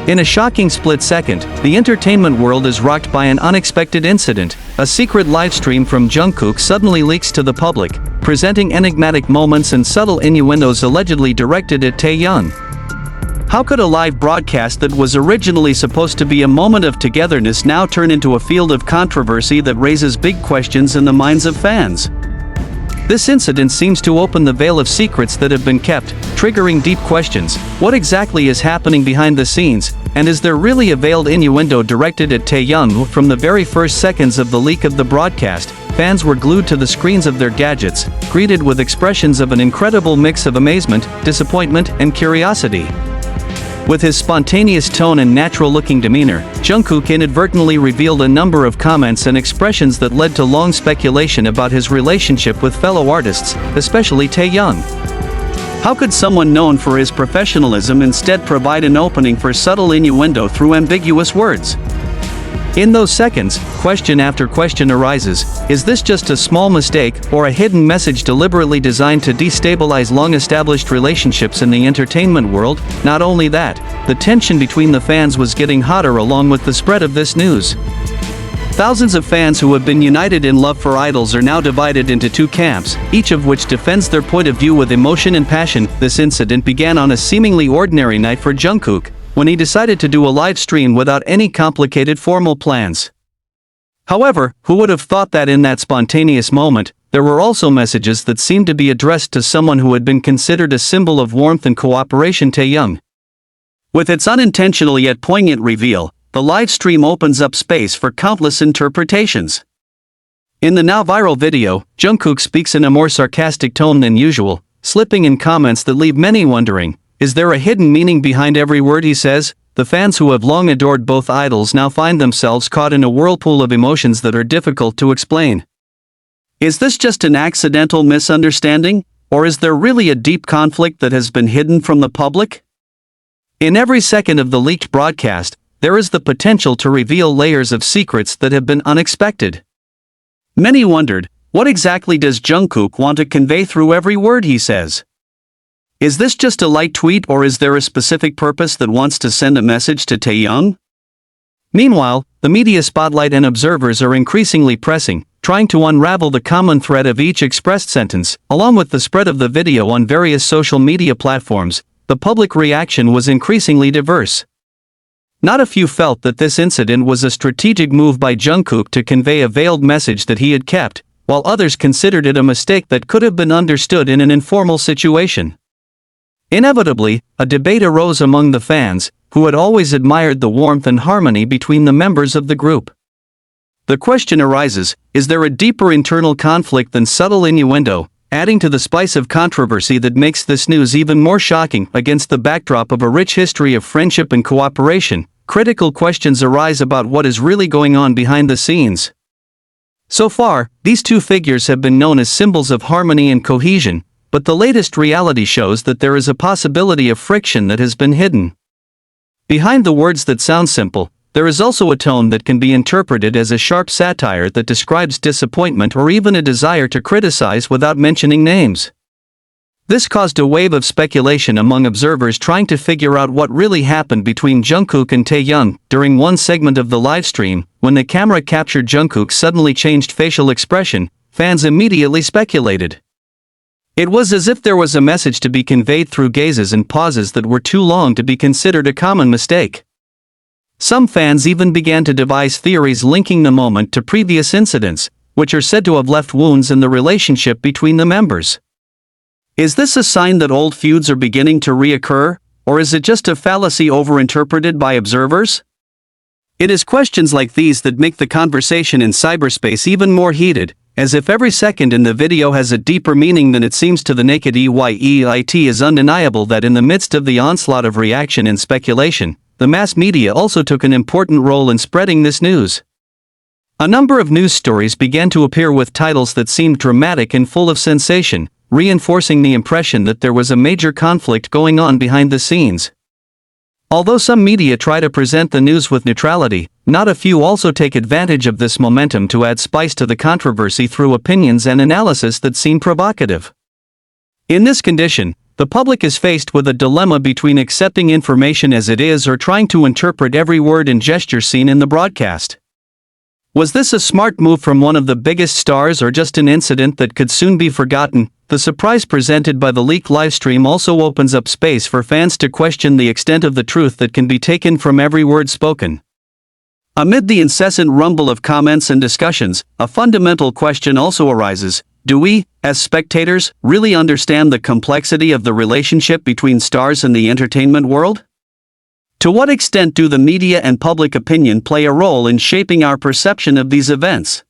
In a shocking split second, the entertainment world is rocked by an unexpected incident. A secret livestream from JUNGKOOK suddenly leaks to the public, presenting enigmatic moments and subtle innuendos allegedly directed at Taehyung. How could a live broadcast that was originally supposed to be a moment of togetherness now turn into a field of controversy that raises big questions in the minds of fans? This incident seems to open the veil of secrets that have been kept, triggering deep questions. What exactly is happening behind the scenes, and is there really a veiled innuendo directed at Taehyung? From the very first seconds of the leak of the broadcast, fans were glued to the screens of their gadgets, greeted with expressions of an incredible mix of amazement, disappointment, and curiosity. With his spontaneous tone and natural-looking demeanor, JUNGKOOK inadvertently revealed a number of comments and expressions that led to long speculation about his relationship with fellow artists, especially Taehyung. How could someone known for his professionalism instead provide an opening for subtle innuendo through ambiguous words? In those seconds, question after question arises. Is this just a small mistake, or a hidden message deliberately designed to destabilize long-established relationships in the entertainment world? Not only that, the tension between the fans was getting hotter along with the spread of this news. Thousands of fans who have been united in love for idols are now divided into two camps, each of which defends their point of view with emotion and passion. This incident began on a seemingly ordinary night for JUNGKOOK, when he decided to do a live stream without any complicated formal plans. However, who would have thought that in that spontaneous moment, there were also messages that seemed to be addressed to someone who had been considered a symbol of warmth and cooperation, Taehyung. With its unintentional yet poignant reveal, the live stream opens up space for countless interpretations. In the now viral video, JUNGKOOK speaks in a more sarcastic tone than usual, slipping in comments that leave many wondering, is there a hidden meaning behind every word he says? The fans who have long adored both idols now find themselves caught in a whirlpool of emotions that are difficult to explain. Is this just an accidental misunderstanding, or is there really a deep conflict that has been hidden from the public? In every second of the leaked broadcast, there is the potential to reveal layers of secrets that have been unexpected. Many wondered, what exactly does JUNGKOOK want to convey through every word he says? Is this just a light tweet, or is there a specific purpose that wants to send a message to Taehyung? Meanwhile, the media spotlight and observers are increasingly pressing, trying to unravel the common thread of each expressed sentence. Along with the spread of the video on various social media platforms, the public reaction was increasingly diverse. Not a few felt that this incident was a strategic move by JUNGKOOK to convey a veiled message that he had kept, while others considered it a mistake that could have been understood in an informal situation. Inevitably, a debate arose among the fans, who had always admired the warmth and harmony between the members of the group. The question arises, is there a deeper internal conflict than subtle innuendo, adding to the spice of controversy that makes this news even more shocking? Against the backdrop of a rich history of friendship and cooperation, critical questions arise about what is really going on behind the scenes. So far, these two figures have been known as symbols of harmony and cohesion, but the latest reality shows that there is a possibility of friction that has been hidden. Behind the words that sound simple, there is also a tone that can be interpreted as a sharp satire that describes disappointment or even a desire to criticize without mentioning names. This caused a wave of speculation among observers trying to figure out what really happened between JUNGKOOK and Taehyung. During one segment of the livestream, when the camera captured JUNGKOOK's suddenly changed facial expression, fans immediately speculated. It was as if there was a message to be conveyed through gazes and pauses that were too long to be considered a common mistake. Some fans even began to devise theories linking the moment to previous incidents, which are said to have left wounds in the relationship between the members. Is this a sign that old feuds are beginning to reoccur, or is it just a fallacy overinterpreted by observers? It is questions like these that make the conversation in cyberspace even more heated, as if every second in the video has a deeper meaning than it seems to the naked eye. It is undeniable that in the midst of the onslaught of reaction and speculation, the mass media also took an important role in spreading this news. A number of news stories began to appear with titles that seemed dramatic and full of sensation, reinforcing the impression that there was a major conflict going on behind the scenes. Although some media try to present the news with neutrality, not a few also take advantage of this momentum to add spice to the controversy through opinions and analysis that seem provocative. In this condition, The public is faced with a dilemma between accepting information as it is or trying to interpret every word and gesture seen in the broadcast. Was this a smart move from one of the biggest stars or just an incident that could soon be forgotten? The surprise presented by the leaked livestream also opens up space for fans to question the extent of the truth that can be taken from every word spoken. Amid the incessant rumble of comments and discussions, a fundamental question also arises. Do we, as spectators, really understand the complexity of the relationship between stars and the entertainment world? To what extent do the media and public opinion play a role in shaping our perception of these events?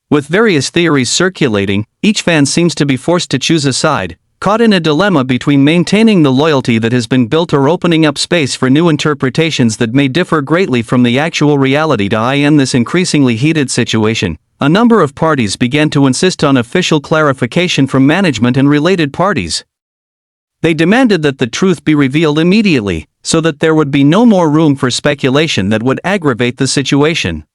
With various theories circulating, each fan seems to be forced to choose a side, caught in a dilemma between maintaining the loyalty that has been built or opening up space for new interpretations that may differ greatly from the actual reality. In this increasingly heated situation, a number of parties began to insist on official clarification from management and related parties. They demanded that the truth be revealed immediately, so that there would be no more room for speculation that would aggravate the situation.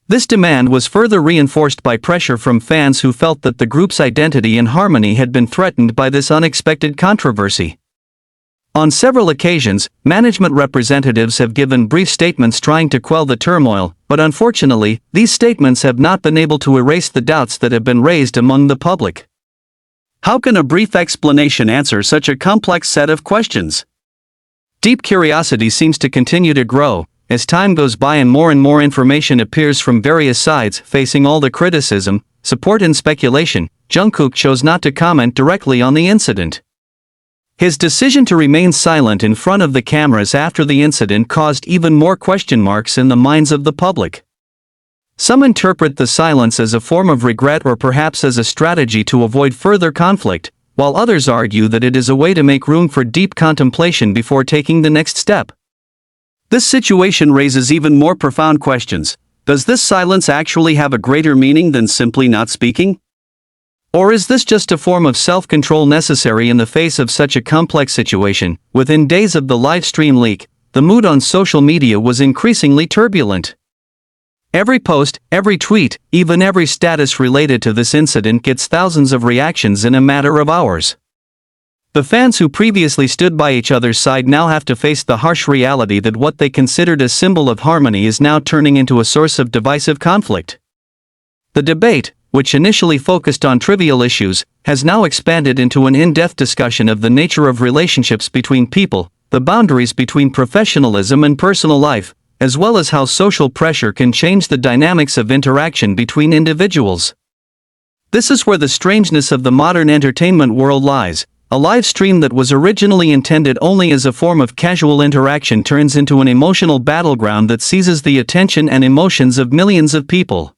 This demand was further reinforced by pressure from fans who felt that the group's identity and harmony had been threatened by this unexpected controversy. On several occasions, management representatives have given brief statements trying to quell the turmoil, but unfortunately, these statements have not been able to erase the doubts that have been raised among the public. How can a brief explanation answer such a complex set of questions? Deep curiosity seems to continue to grow, as time goes by and more information appears from various sides. Facing all the criticism, support and speculation, Jungkook chose not to comment directly on the incident. His decision to remain silent in front of the cameras after the incident caused even more question marks in the minds of the public. Some interpret the silence as a form of regret or perhaps as a strategy to avoid further conflict, while others argue that it is a way to make room for deep contemplation before taking the next step. This situation raises even more profound questions. Does this silence actually have a greater meaning than simply not speaking? Or is this just a form of self-control necessary in the face of such a complex situation? Within days of the live stream leak, the mood on social media was increasingly turbulent. Every post, every tweet, even every status related to this incident gets thousands of reactions in a matter of hours. The fans who previously stood by each other's side now have to face the harsh reality that what they considered a symbol of harmony is now turning into a source of divisive conflict. The debate, which initially focused on trivial issues, has now expanded into an in-depth discussion of the nature of relationships between people, the boundaries between professionalism and personal life, as well as how social pressure can change the dynamics of interaction between individuals. This is where the strangeness of the modern entertainment world lies. A live stream that was originally intended only as a form of casual interaction turns into an emotional battleground that seizes the attention and emotions of millions of people.